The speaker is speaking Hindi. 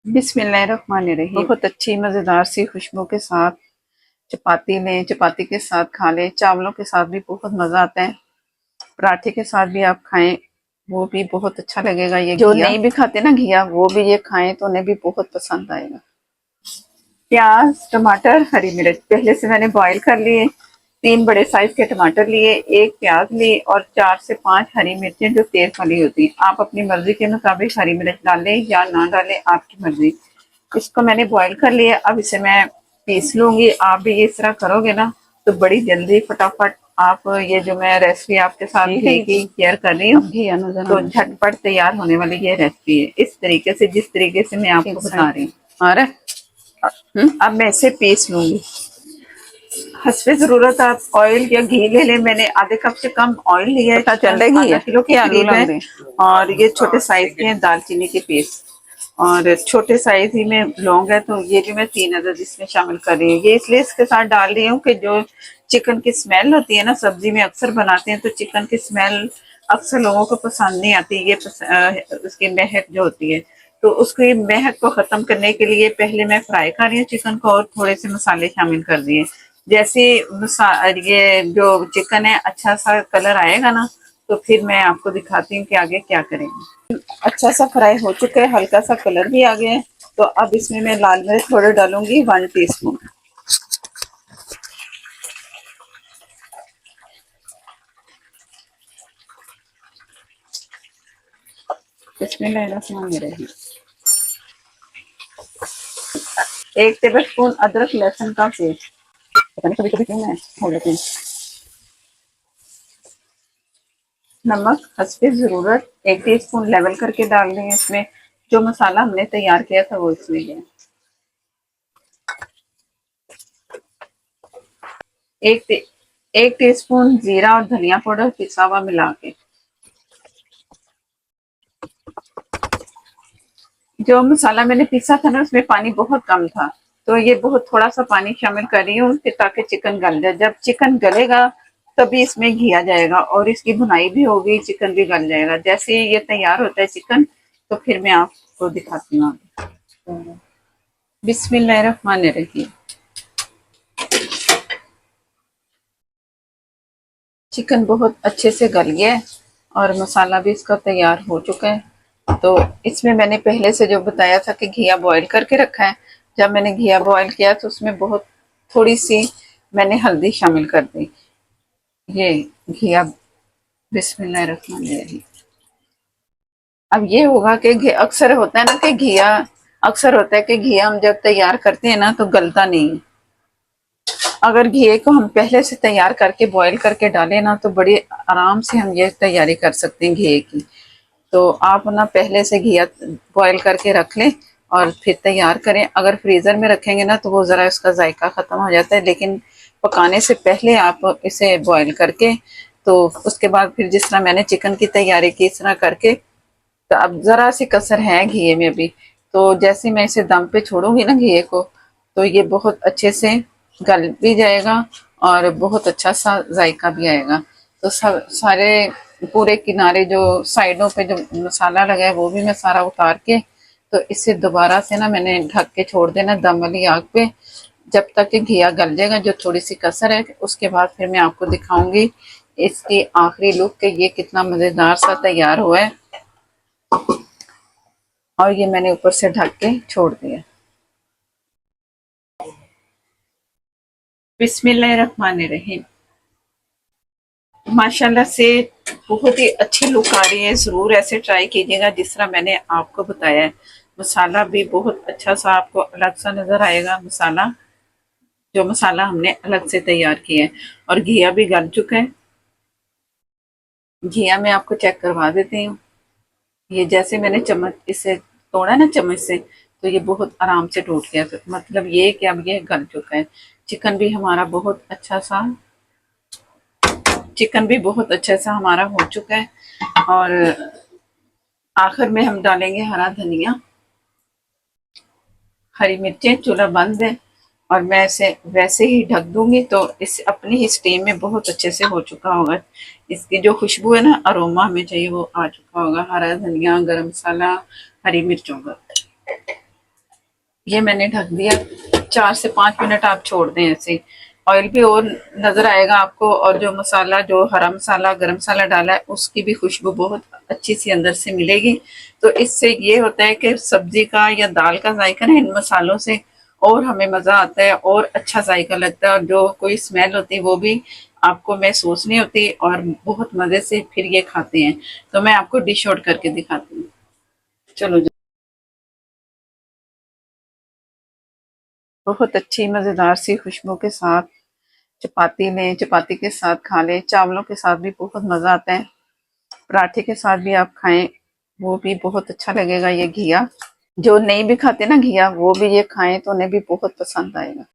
बिस्मिल्लाहिर्रहमानिर्रहीम। बहुत अच्छी मज़ेदार सी खुशबू के साथ चपाती लें, चपाती के साथ खा लें, चावलों के साथ भी बहुत मज़ा आता है, पराठे के साथ भी आप खाएं, वो भी बहुत अच्छा लगेगा। ये जो नहीं भी खाते ना घिया, वो भी ये खाएं तो उन्हें भी बहुत पसंद आएगा। प्याज, टमाटर, हरी मिर्च पहले से मैंने बॉईल कर लिए। 3 बड़े साइज के टमाटर लिए, 1 प्याज लिए और 4 से 5 हरी मिर्चें जो तेज वाली होती है। आप अपनी मर्जी के मुताबिक हरी मिर्च डालें या ना डालें, आपकी मर्जी। इसको मैंने बॉईल कर लिया। अब इसे मैं पीस लूंगी। आप भी इस तरह करोगे ना तो बड़ी जल्दी फटाफट आप ये जो मैं रेसिपी आपके साथ घी की शेयर कर रही हूँ तो झटपट तैयार होने वाली ये रेसिपी है, इस तरीके से जिस तरीके से मैं आपको बता रही हूँ। और अब मैं इसे पीस लूंगी। हस्बे जरूरत आप ऑयल या घी ले लें। मैंने आधे कप से कम ऑयल लिया है, आधा किलो के करीब है। और ये छोटे साइज के हैं दालचीनी के पीस, और छोटे साइज ही में लौंग है, तो ये भी मैं 3 अदद इसमें शामिल कर रही हूँ। ये इसलिए इसके साथ डाल रही हूँ कि जो चिकन की स्मेल होती है ना, सब्जी में अक्सर बनाते हैं तो चिकन की स्मेल अक्सर लोगों को पसंद नहीं आती। ये उसकी महक जो होती है, तो उसकी महक को खत्म करने के लिए पहले मैं फ्राई कर रही हूँ चिकन को और थोड़े से मसाले शामिल कर दिए। जैसे ये जो चिकन है अच्छा सा कलर आएगा ना, तो फिर मैं आपको दिखाती हूँ कि आगे क्या करेंगे। अच्छा सा फ्राई हो चुका है, हल्का सा कलर भी आ गया है। तो अब इसमें मैं लाल मिर्च थोड़े डालूंगी, 1 टीस्पून। बिस्मिल्लाहिर्रहमानिर्रहीम। 1 टेबल स्पून अदरक लहसुन का पेस्ट। पता नहीं कभी कभी क्यों मैं हो जाती हूँ। नमक हस्बे जरूरत 1 टीस्पून लेवल करके डाल देंगे। इसमें जो मसाला हमने तैयार किया था वो इसमें है। एक टीस्पून जीरा और धनिया पाउडर पिसा हुआ मिला के। जो मसाला मैंने पीसा था ना उसमें पानी बहुत कम था, तो ये बहुत थोड़ा सा पानी शामिल कर रही हूँ ताकि चिकन गल जाए। जब चिकन गलेगा तभी इसमें घिया जाएगा और इसकी भुनाई भी होगी, चिकन भी गल जाएगा। जैसे ही ये तैयार होता है चिकन, तो फिर मैं आपको दिखाती हूँ। बिस्मिल्लाहिर्रहमानिर्रहीम। चिकन बहुत अच्छे से गल गया है और मसाला भी इसका तैयार हो चुका है। तो इसमें मैंने पहले से जो बताया था कि घिया बॉईल करके रखा है। जब मैंने घिया बॉईल किया तो उसमें बहुत थोड़ी सी मैंने हल्दी शामिल कर दी। ये घिया, बिस्मिल्लाहिर्रहमानिर्रहीम। अब ये होगा कि अक्सर होता है ना कि अक्सर होता है कि घिया हम जब तैयार करते हैं ना तो गलता नहीं है। अगर घी को हम पहले से तैयार करके बॉईल करके डालें ना तो बड़ी आराम से हम ये तैयारी कर सकते हैं घी की। तो आप ना पहले से घिया बॉईल करके रख लें और फिर तैयार करें। अगर फ्रीज़र में रखेंगे ना तो वो ज़रा उसका जायका ख़त्म हो जाता है, लेकिन पकाने से पहले आप इसे बॉईल करके, तो उसके बाद फिर जिस तरह मैंने चिकन की तैयारी की इस तरह करके, तो अब ज़रा सी कसर है घी में भी। तो जैसे मैं इसे दम पे छोड़ूंगी ना घी को, तो ये बहुत अच्छे से गल भी जाएगा और बहुत अच्छा सा जायका भी आएगा। तो सब सारे पूरे किनारे जो साइडों पे जो मसाला लगा है वो भी मैं सारा उतार के, तो इसे दोबारा से ना मैंने ढक के छोड़ देना दम वाली आग पे जब तक कि घिया गल जाएगा। जो थोड़ी सी कसर है उसके बाद फिर मैं आपको दिखाऊंगी इसकी आखिरी लुक के ये कितना मजेदार सा तैयार हुआ है। और ये मैंने ऊपर से ढक के छोड़ दिया। बिस्मिल्लाहिर्रहमानिर्रहीम। माशाल्लाह से बहुत ही अच्छी लुक आ रही है। ज़रूर ऐसे ट्राई कीजिएगा जिस तरह मैंने आपको बताया है। मसाला भी बहुत अच्छा सा आपको अलग सा नज़र आएगा, मसाला जो मसाला हमने अलग से तैयार किया है। और घिया भी गल चुका है। घिया मैं आपको चेक करवा देती हूँ। ये जैसे मैंने चम्मच इसे तोड़ा ना चम्मच से, तो ये बहुत आराम से टूट गया। तो मतलब ये कि अब ये गल चुका है। चिकन भी हमारा बहुत अच्छा सा चिकन भी बहुत अच्छा सा हमारा हो चुका है। और आखिर में हम डालेंगे हरा धनिया, हरी मिर्चें। चूल्हा बंद है और मैं इसे वैसे ही ढक दूंगी तो इस अपनी ही स्टीम में बहुत अच्छे से हो चुका होगा। इसकी जो खुशबू है ना, अरोमा हमें चाहिए वो आ चुका होगा, हरा धनिया, गरम मसाला, हरी मिर्चों का। ये मैंने ढक दिया। 4 से 5 मिनट आप छोड़ दें ऐसे। ऑयल भी और नजर आएगा आपको, और जो मसाला, जो हरा मसाला, गरम मसाला डाला है, उसकी भी खुशबू बहुत अच्छी सी अंदर से मिलेगी। तो इससे ये होता है कि सब्जी का या दाल का जायका ना इन मसालों से और हमें मजा आता है और अच्छा जायका लगता है, और जो कोई स्मेल होती है वो भी आपको महसूस नहीं होती, और बहुत मजे से फिर ये खाते हैं। तो मैं आपको डिश आउट करके दिखाती हूँ। चलो जी। बहुत अच्छी मजेदार सी खुशबू के साथ चपाती लें, चपाती के साथ खा लें, चावलों के साथ भी बहुत मजा आता है, पराठे के साथ भी आप खाएं, वो भी बहुत अच्छा लगेगा। ये घिया, जो नहीं भी खाते ना घिया, वो भी ये खाएं तो उन्हें भी बहुत पसंद आएगा।